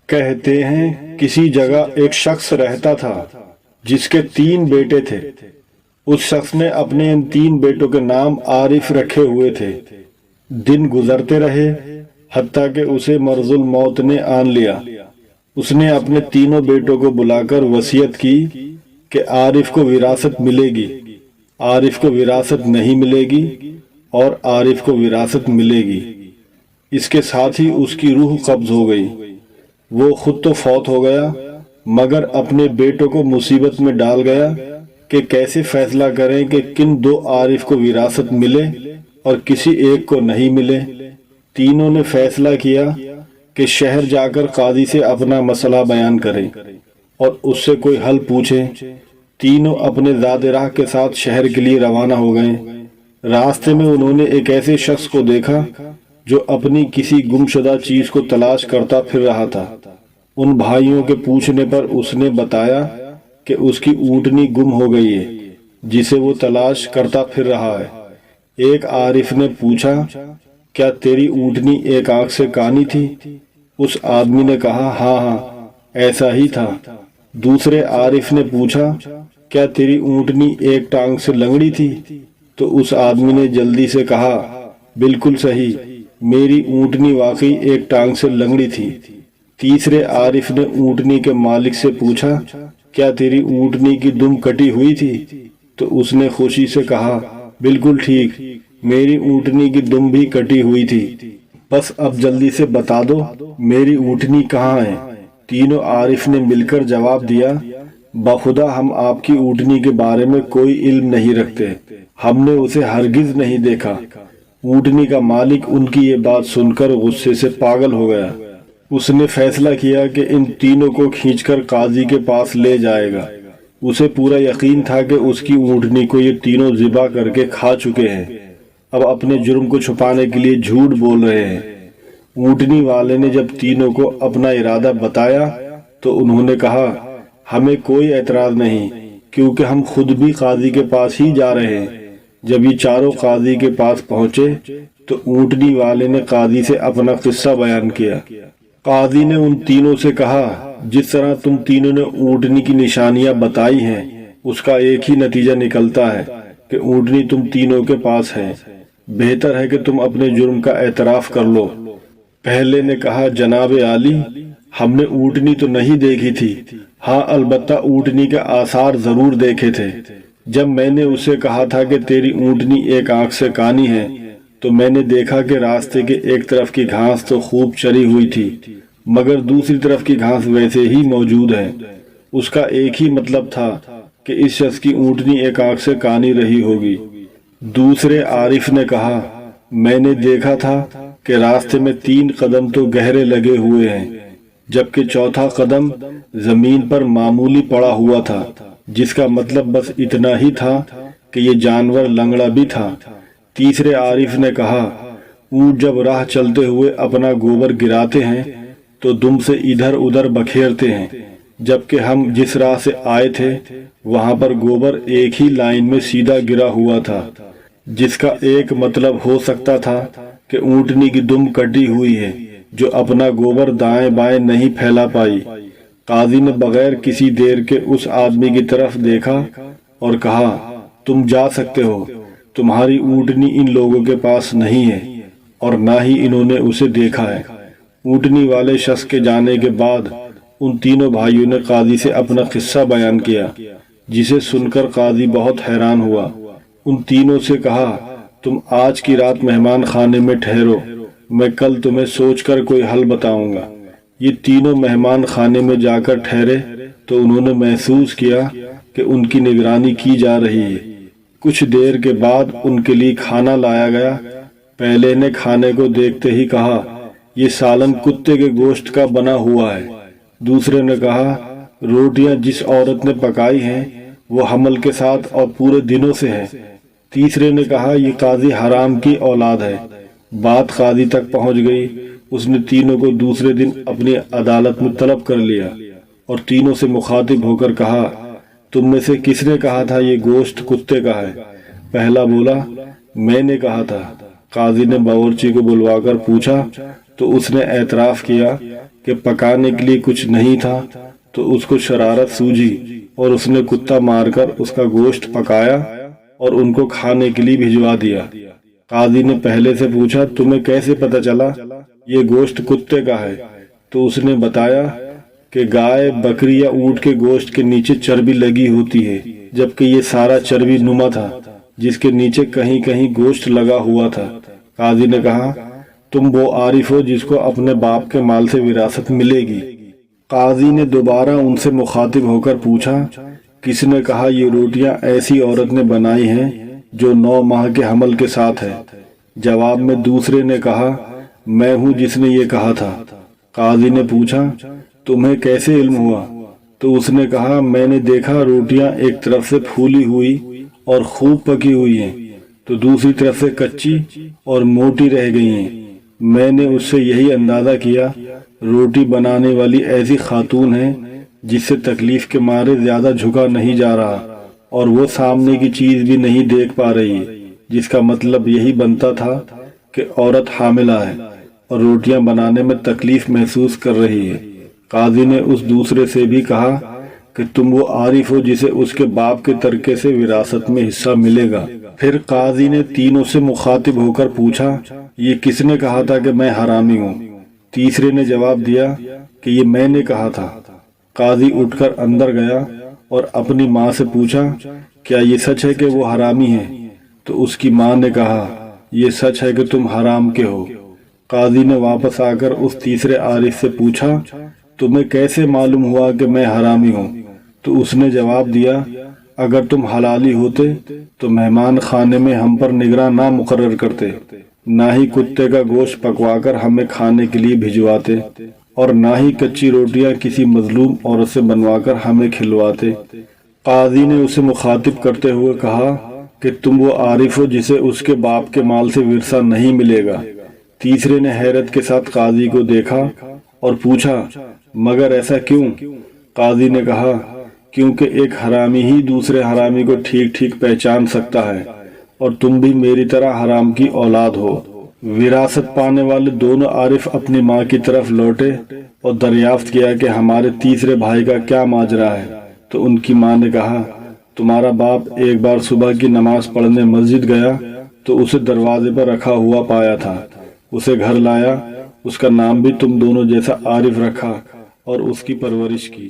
کہتے ہیں کسی جگہ ایک شخص رہتا تھا جس کے 3 بیٹے تھے۔ اس شخص نے اپنے ان 3 بیٹوں کے نام عارف رکھے ہوئے تھے۔ دن گزرتے رہے حتیٰ کہ اسے مرض الموت نے آن لیا۔ اس نے اپنے تینوں بیٹوں کو بلا کر وصیت کی کہ عارف کو وراثت ملے گی، عارف کو وراثت نہیں ملے گی اور عارف کو وراثت ملے گی۔ اس کے ساتھ ہی اس کی روح قبض ہو گئی۔ وہ خود تو فوت ہو گیا مگر اپنے بیٹوں کو مصیبت میں ڈال گیا کہ کیسے فیصلہ کریں کہ کن 2 عارف کو وراثت ملے اور کسی ایک کو نہیں ملے۔ تینوں نے فیصلہ کیا کہ شہر جا کر قاضی سے اپنا مسئلہ بیان کریں اور اس سے کوئی حل پوچھیں۔ تینوں اپنے زاد راہ کے ساتھ شہر کے لیے روانہ ہو گئے۔ راستے میں انہوں نے ایک ایسے شخص کو دیکھا جو اپنی کسی گمشدہ چیز کو تلاش کرتا پھر رہا تھا۔ ان بھائیوں کے پوچھنے پر اس نے بتایا کہ اس کی اونٹنی گم ہو گئی ہے جسے وہ تلاش کرتا پھر رہا ہے۔ ایک عارف نے پوچھا، کیا تیری اونٹنی ایک آنکھ سے کانی تھی؟ اس آدمی نے کہا، ہاں ہاں ایسا ہی تھا۔ دوسرے عارف نے پوچھا، کیا تیری اونٹنی ایک ٹانگ سے لنگڑی تھی؟ تو اس آدمی نے جلدی سے کہا، بالکل صحیح، میری اونٹنی واقعی ایک ٹانگ سے لنگڑی تھی۔ تیسرے عارف نے اونٹنی کے مالک سے پوچھا، کیا تیری اونٹنی کی دم کٹی ہوئی تھی؟ تو اس نے خوشی سے کہا، بالکل ٹھیک، میری اونٹنی کی دم بھی کٹی ہوئی تھی۔ بس اب جلدی سے بتا دو میری اونٹنی کہاں ہے؟ تینوں عارف نے مل کر جواب دیا، بخدا ہم آپ کی اونٹنی کے بارے میں کوئی علم نہیں رکھتے، ہم نے اسے ہرگز نہیں دیکھا۔ اونٹنی کا مالک ان کی یہ بات سن کر غصے سے پاگل ہو گیا۔ اس نے فیصلہ کیا کہ ان تینوں کو کھینچ کر قاضی کے پاس لے جائے گا۔ اسے پورا یقین تھا کہ اس کی اونٹنی کو یہ تینوں ذبح کر کے کھا چکے ہیں، اب اپنے جرم کو چھپانے کے لیے جھوٹ بول رہے ہیں۔ اونٹنی والے نے جب تینوں کو اپنا ارادہ بتایا تو انہوں نے کہا، ہمیں کوئی اعتراض نہیں کیونکہ ہم خود بھی قاضی کے پاس ہی جا رہے ہیں۔ جب یہ چاروں قاضی کے پاس پہنچے تو اونٹنی والے نے قاضی سے اپنا قصہ بیان کیا۔ قاضی نے ان تینوں سے کہا، جس طرح تم تینوں نے اونٹنی کی نشانیاں بتائی ہیں اس کا ایک ہی نتیجہ نکلتا ہے کہ اونٹنی تم تینوں کے پاس ہے۔ بہتر ہے کہ تم اپنے جرم کا اعتراف کر لو۔ پہلے نے کہا، جناب عالی، ہم نے اونٹنی تو نہیں دیکھی تھی، ہاں البتہ اونٹنی کے آثار ضرور دیکھے تھے۔ جب میں نے اسے کہا تھا کہ تیری اونٹنی ایک آنکھ سے کانی ہے تو میں نے دیکھا کہ راستے کے ایک طرف کی گھاس تو خوب چری ہوئی تھی مگر دوسری طرف کی گھاس ویسے ہی موجود ہے۔ اس کا ایک ہی مطلب تھا کہ اس شخص کی اونٹنی ایک آنکھ سے کانی رہی ہوگی۔ دوسرے عارف نے کہا، میں نے دیکھا تھا کہ راستے میں 3 قدم تو گہرے لگے ہوئے ہیں جبکہ چوتھا قدم زمین پر معمولی پڑا ہوا تھا، جس کا مطلب بس اتنا ہی تھا کہ یہ جانور لنگڑا بھی تھا۔ تیسرے عارف نے کہا، اونٹ جب راہ چلتے ہوئے اپنا گوبر گراتے ہیں تو دم سے ادھر ادھر بکھیرتے ہیں، جبکہ ہم جس راہ سے آئے تھے وہاں پر گوبر ایک ہی لائن میں سیدھا گرا ہوا تھا، جس کا ایک مطلب ہو سکتا تھا کہ اونٹنی کی دم کٹی ہوئی ہے جو اپنا گوبر دائیں بائیں نہیں پھیلا پائی۔ قاضی نے بغیر کسی دیر کے اس آدمی کی طرف دیکھا اور کہا، تم جا سکتے ہو، تمہاری اونٹنی ان لوگوں کے پاس نہیں ہے اور نہ ہی انہوں نے اسے دیکھا ہے۔ اونٹنی والے شخص کے جانے کے بعد ان تینوں بھائیوں نے قاضی سے اپنا قصہ بیان کیا، جسے سن کر قاضی بہت حیران ہوا۔ ان تینوں سے کہا، تم آج کی رات مہمان خانے میں ٹھہرو، میں کل تمہیں سوچ کر کوئی حل بتاؤں گا۔ یہ تینوں مہمان خانے میں جا کر ٹھہرے تو انہوں نے محسوس کیا کہ ان کی نگرانی کی جا رہی ہے۔ کچھ دیر کے بعد ان کے لیے کھانا لایا گیا۔ پہلے نے کھانے کو دیکھتے ہی کہا، یہ سالن کتے کے گوشت کا بنا ہوا ہے۔ دوسرے نے کہا، روٹیاں جس عورت نے پکائی ہیں وہ حمل کے ساتھ اور پورے دنوں سے ہے۔ تیسرے نے کہا، یہ قاضی حرام کی اولاد ہے۔ بات قاضی تک پہنچ گئی۔ اس نے تینوں کو دوسرے دن اپنی عدالت میں طلب کر لیا اور تینوں سے مخاطب ہو کر کہا، تم میں سے کس نے کہا تھا یہ گوشت کتے کا ہے؟ پہلا بولا، میں نے کہا تھا۔ قاضی نے باورچی کو بلوا کر پوچھا تو اس نے اعتراف کیا کہ پکانے کے لیے کچھ نہیں تھا تو اس کو شرارت سوجھی اور اس نے کتا مار کر اس کا گوشت پکایا اور ان کو کھانے کے لیے بھجوا دیا۔ قاضی نے پہلے سے پوچھا تمہیں کیسے پتا چلا یہ گوشت کتے کا ہے؟ تو اس نے بتایا کہ گائے، بکری یا اونٹ کے گوشت کے نیچے چربی لگی ہوتی ہے، جبکہ یہ سارا چربی نما تھا جس کے نیچے کہیں کہیں گوشت لگا ہوا تھا۔ قاضی نے کہا تم وہ عارف ہو جس کو اپنے باپ کے مال سے وراثت ملے گی۔ قاضی نے دوبارہ ان سے مخاطب ہو کر پوچھا کس نے کہا یہ روٹیاں ایسی عورت نے بنائی ہیں جو 9 ماہ کے حمل کے ساتھ ہے؟ جواب میں دوسرے نے کہا میں ہوں جس نے یہ کہا تھا۔ قاضی نے پوچھا تمہیں کیسے علم ہوا؟ تو اس نے کہا میں نے دیکھا روٹیاں ایک طرف سے پھولی ہوئی اور خوب پکی ہوئی ہیں تو دوسری طرف سے کچی اور موٹی رہ گئی ہیں۔ میں نے اس سے یہی اندازہ کیا روٹی بنانے والی ایسی خاتون ہے جس سے تکلیف کے مارے زیادہ جھکا نہیں جا رہا اور وہ سامنے کی چیز بھی نہیں دیکھ پا رہی، جس کا مطلب یہی بنتا تھا کہ عورت حاملہ ہے اور روٹیاں بنانے میں تکلیف محسوس کر رہی ہے۔ قاضی نے اس دوسرے سے بھی کہا کہ تم وہ عارف ہو جسے اس کے باپ کے ترکے سے وراثت میں حصہ ملے گا۔ پھر قاضی نے تینوں سے مخاطب ہو کر پوچھا یہ کس نے کہا تھا کہ میں حرامی ہوں؟ تیسرے نے جواب دیا کہ یہ میں نے کہا تھا۔ قاضی اٹھ کر اندر گیا اور اپنی ماں سے پوچھا کیا یہ سچ ہے کہ وہ حرامی ہے؟ تو اس کی ماں نے کہا یہ سچ ہے کہ تم حرام کے ہو۔ قاضی نے واپس آ کر اس تیسرے عارف سے پوچھا تمہیں کیسے معلوم ہوا کہ میں حرامی ہوں؟ تو اس نے جواب دیا اگر تم حلالی ہوتے تو مہمان خانے میں ہم پر نگراں نہ مقرر کرتے، نہ ہی کتے کا گوشت پکوا کر ہمیں کھانے کے لیے بھجواتے اور نہ ہی کچی روٹیاں کسی مظلوم عورت سے بنوا کر ہمیں کھلواتے۔ قاضی نے اسے مخاطب کرتے ہوئے کہا کہ تم وہ عارف ہو جسے اس کے باپ کے مال سے ورثہ نہیں ملے گا۔ تیسرے نے حیرت کے ساتھ قاضی کو دیکھا اور پوچھا مگر ایسا کیوں؟ قاضی نے کہا کیونکہ ایک حرامی ہی دوسرے حرامی کو ٹھیک ٹھیک پہچان سکتا ہے اور تم بھی میری طرح حرام کی اولاد ہو۔ وراثت پانے والے دونوں عارف اپنی ماں کی طرف لوٹے اور دریافت کیا کہ ہمارے تیسرے بھائی کا کیا ماجرا ہے۔ تو ان کی ماں نے کہا تمہارا باپ ایک بار صبح کی نماز پڑھنے مسجد گیا تو اسے دروازے پر رکھا ہوا پایا تھا، اسے گھر لایا، اس کا نام بھی تم دونوں جیسا عارف رکھا اور اس کی پرورش کی۔